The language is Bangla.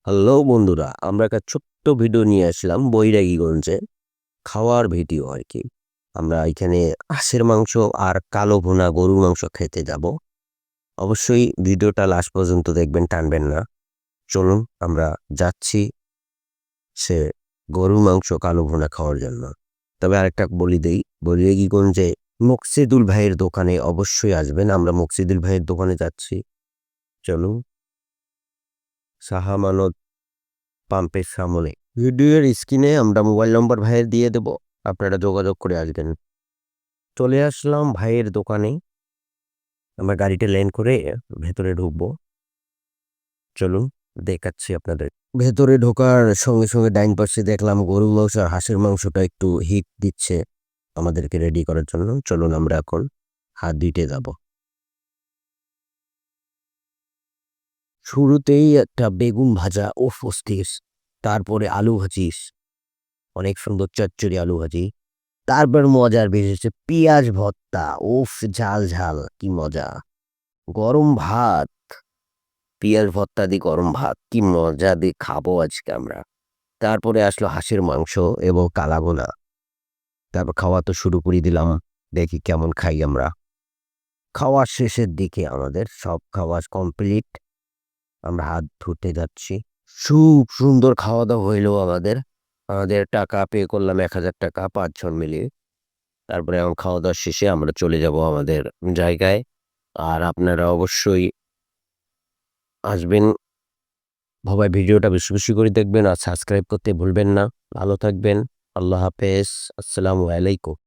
হ্যালো বন্ধুরা, আমরা একটা ছোট্ট ভিডিও নিয়ে আসলাম বৈরাগীগঞ্জে খাওয়ার ভিডিও আর কি। আমরা এখানে হাঁসের মাংস আর কালো ভুনা গরুর মাংস খেতে যাব। অবশ্যই ভিডিওটা লাস্ট পর্যন্ত দেখবেন, টানবেন না। চলুন আমরা যাচ্ছি সে গরুর মাংস কালো ভুনা খাওয়ার জন্য। তবে আরেকটা বলি দেই, বৈরাগীগঞ্জে মকসিদুল ভাইয়ের দোকানে অবশ্যই আসবেন। আমরা মকসিদুল ভাইয়ের দোকানে যাচ্ছি। চলুন, শাহামানত পাম্পের সামনে। ভিডিওর স্ক্রিনে আমরা মোবাইল নম্বর ভাইয়ের দিয়ে দেব, আপনারা যোগাযোগ করে আসবেন। চলে আসলাম ভাইয়ের দোকানে। আমরা গাড়িটা লেন করে ভেতরে ঢুকবো। চলুন দেখাচ্ছি আপনাদের। ভেতরে ঢোকার সঙ্গে সঙ্গে ডাইন পাশে দেখলাম গরুর মাংস আর হাঁসের মাংসটা একটু হিট দিচ্ছে আমাদেরকে রেডি করার জন্য। চলুন আমরা এখন হাত দিতে যাব। শুরুতেই একটা বেগুন ভাজা, ও অস্থির। তারপরে আলু ভাজিস, অনেক সুন্দর চচ্চড়ি আলু ভাজি। তারপর মজার বিশেষ হচ্ছে পেঁয়াজ ভর্তা, উফ ঝাল ঝাল, কি মজা। গরম ভাত, পেঁয়াজ ভর্তা দিয়ে গরম ভাত, কি মজা দিয়ে খাবো আজকে আমরা। তারপরে আসলো হাঁসের মাংস এবং কালাভুনা। তারপর খাওয়া তো শুরু করে দিলাম, দেখি কেমন খাই আমরা। খাওয়ার শেষের দিকে আমাদের সব খাওয়া কমপ্লিট, আমরা হাত ধুতে যাচ্ছি। খুব সুন্দর খাওয়া দাওয়া হইলো আমাদের। আমাদের টাকা পে করলাম 1,000 টাকা 5 জন মিলিয়ে। তারপরে এখন খাওয়া দাওয়া শেষে আমরা চলে যাব আমাদের জায়গায়। আর আপনারা অবশ্যই আসবেন। সবাই ভিডিওটা বেশি বেশি করে দেখবেন আর সাবস্ক্রাইব করতে ভুলবেন না। ভালো থাকবেন। আল্লাহ হাফেজ। আসসালামু আলাইকুম।